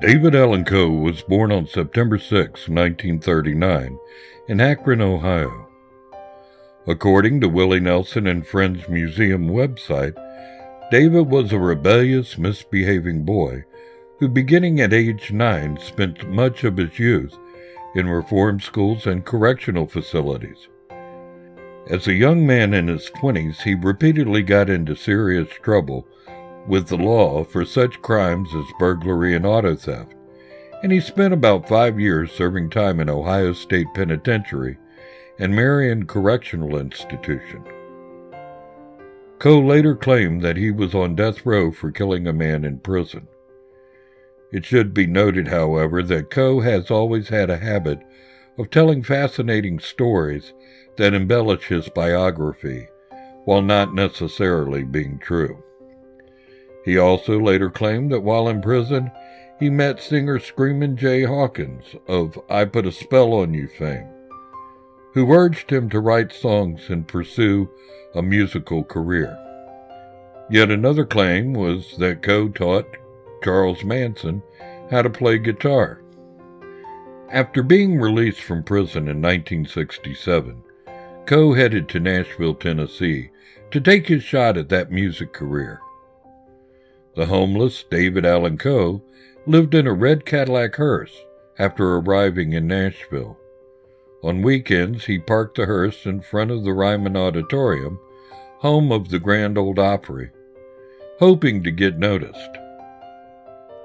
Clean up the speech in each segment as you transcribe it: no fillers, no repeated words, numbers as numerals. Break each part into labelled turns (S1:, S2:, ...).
S1: David Allen Coe was born on September 6, 1939, in Akron, Ohio. According to Willie Nelson and Friends Museum website, David was a rebellious, misbehaving boy who, beginning at age 9, spent much of his youth in reform schools and correctional facilities. As a young man in his 20s, he repeatedly got into serious trouble with the law for such crimes as burglary and auto theft, and he spent about 5 years serving time in Ohio State Penitentiary and Marion Correctional Institution. Coe later claimed that he was on death row for killing a man in prison. It should be noted, however, that Coe has always had a habit of telling fascinating stories that embellish his biography, while not necessarily being true. He also later claimed that while in prison, he met singer Screamin' Jay Hawkins of I Put a Spell on You fame, who urged him to write songs and pursue a musical career. Yet another claim was that Coe taught Charles Manson how to play guitar. After being released from prison in 1967, Coe headed to Nashville, Tennessee to take his shot at that music career. The homeless David Allen Coe lived in a red Cadillac hearse after arriving in Nashville. On weekends, he parked the hearse in front of the Ryman Auditorium, home of the Grand Ole Opry, hoping to get noticed.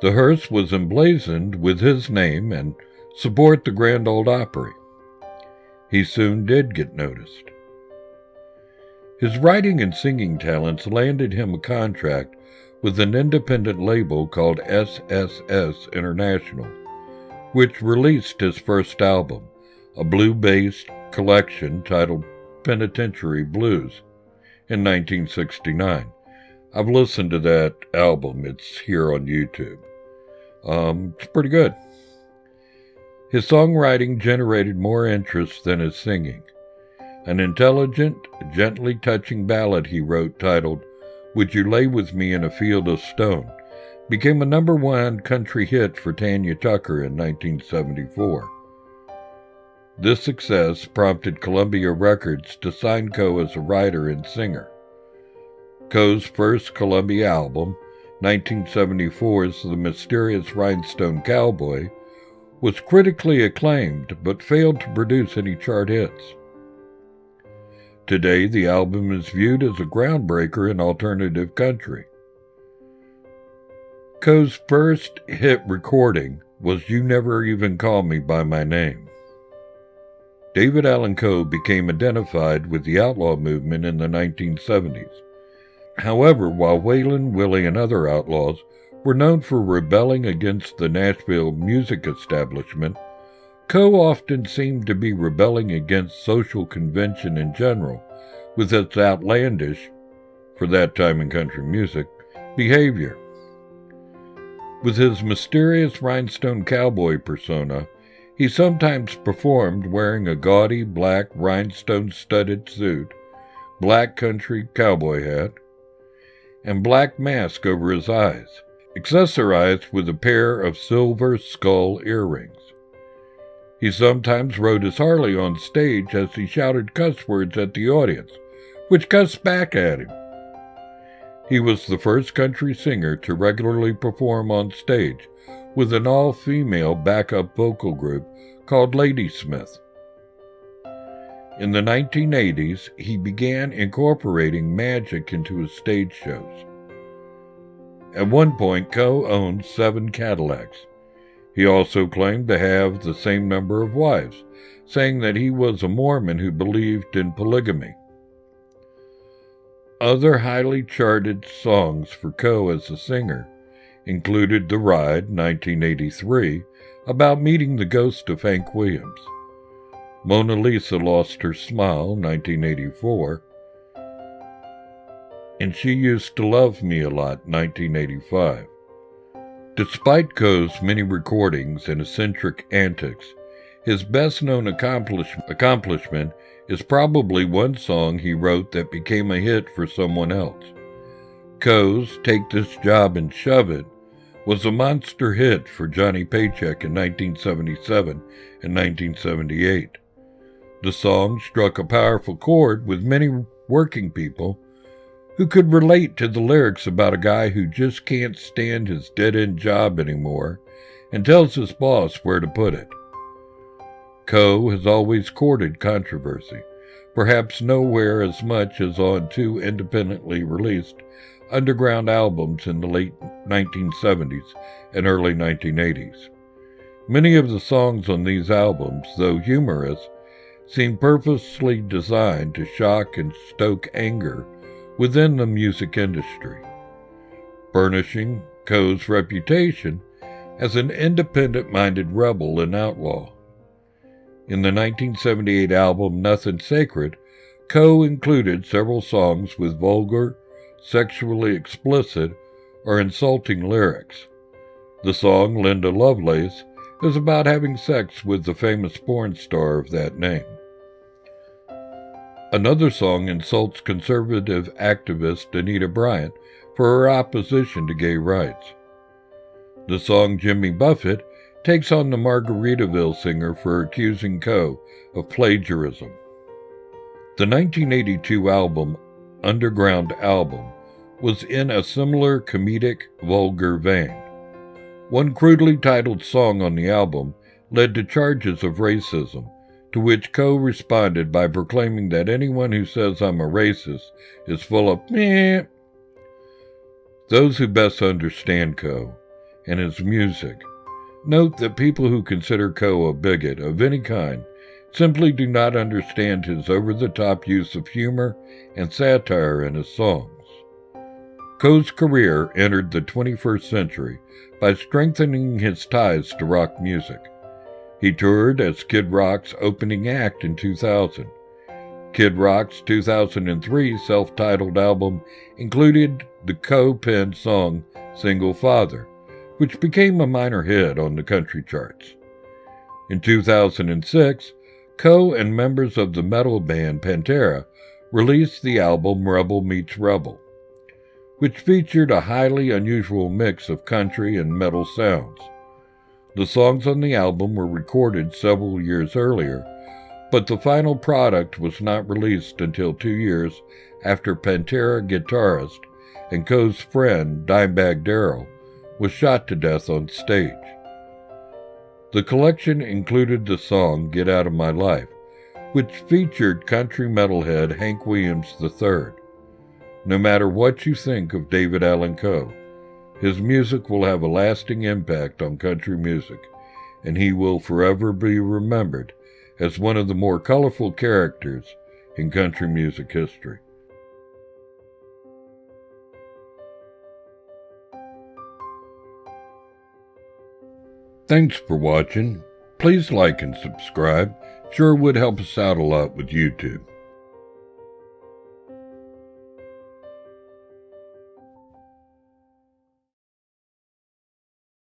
S1: The hearse was emblazoned with his name and support the Grand Ole Opry. He soon did get noticed. His writing and singing talents landed him a contract with an independent label called SSS International, which released his first album, a blue-based collection titled Penitentiary Blues, in 1969. I've listened to that album. It's here on YouTube. It's pretty good. His songwriting generated more interest than his singing. An intelligent, gently touching ballad he wrote titled Would You Lay With Me in a Field of Stone became a #1 country hit for Tanya Tucker in 1974. This success prompted Columbia Records to sign Coe as a writer and singer. Coe's first Columbia album, 1974's The Mysterious Rhinestone Cowboy, was critically acclaimed but failed to produce any chart hits. Today, the album is viewed as a groundbreaker in alternative country. Coe's first hit recording was You Never Even Call Me By My Name. David Allen Coe became identified with the outlaw movement in the 1970s. However, while Waylon, Willie, and other outlaws were known for rebelling against the Nashville music establishment, Coe often seemed to be rebelling against social convention in general, with its outlandish, for that time in country music, behavior. With his mysterious rhinestone cowboy persona, he sometimes performed wearing a gaudy black rhinestone-studded suit, black country cowboy hat, and black mask over his eyes, accessorized with a pair of silver skull earrings. He sometimes rode his Harley on stage as he shouted cuss words at the audience, which cussed back at him. He was the first country singer to regularly perform on stage with an all-female backup vocal group called Ladysmith. In the 1980s, he began incorporating magic into his stage shows. At one point, Coe owned 7 Cadillacs. He also claimed to have the same number of wives, saying that he was a Mormon who believed in polygamy. Other highly charted songs for Coe as a singer included The Ride, 1983, about meeting the ghost of Hank Williams, Mona Lisa Lost Her Smile, 1984, and She Used to Love Me a Lot, 1985. Despite Coe's many recordings and eccentric antics, his best-known accomplishment is probably one song he wrote that became a hit for someone else. Coe's Take This Job and Shove It was a monster hit for Johnny Paycheck in 1977 and 1978. The song struck a powerful chord with many working people who could relate to the lyrics about a guy who just can't stand his dead-end job anymore and tells his boss where to put it. Coe has always courted controversy, perhaps nowhere as much as on two independently released underground albums in the late 1970s and early 1980s. Many of the songs on these albums, though humorous, seem purposely designed to shock and stoke anger within the music industry, burnishing Coe's reputation as an independent-minded rebel and outlaw. In the 1978 album Nothing Sacred, Coe included several songs with vulgar, sexually explicit, or insulting lyrics. The song Linda Lovelace is about having sex with the famous porn star of that name. Another song insults conservative activist Anita Bryant for her opposition to gay rights. The song Jimmy Buffett takes on the Margaritaville singer for accusing Coe of plagiarism. The 1982 album Underground Album was in a similar comedic, vulgar vein. One crudely titled song on the album led to charges of racism, to which Coe responded by proclaiming that anyone who says I'm a racist is full of meh. Those who best understand Coe and his music note that people who consider Coe a bigot of any kind simply do not understand his over-the-top use of humor and satire in his songs. Coe's career entered the 21st century by strengthening his ties to rock music. He toured as Kid Rock's opening act in 2000. Kid Rock's 2003 self-titled album included the Coe-penned song Single Father, which became a minor hit on the country charts. In 2006, Coe and members of the metal band Pantera released the album Rebel Meets Rebel, which featured a highly unusual mix of country and metal sounds. The songs on the album were recorded several years earlier, but the final product was not released until 2 years after Pantera guitarist and Coe's friend Dimebag Darrell was shot to death on stage. The collection included the song Get Out of My Life, which featured country metalhead Hank Williams III. No matter what you think of David Allen Coe, his music will have a lasting impact on country music, and he will forever be remembered as one of the more colorful characters in country music history. Thanks for watching. Please like and subscribe. Sure would help us out a lot with YouTube.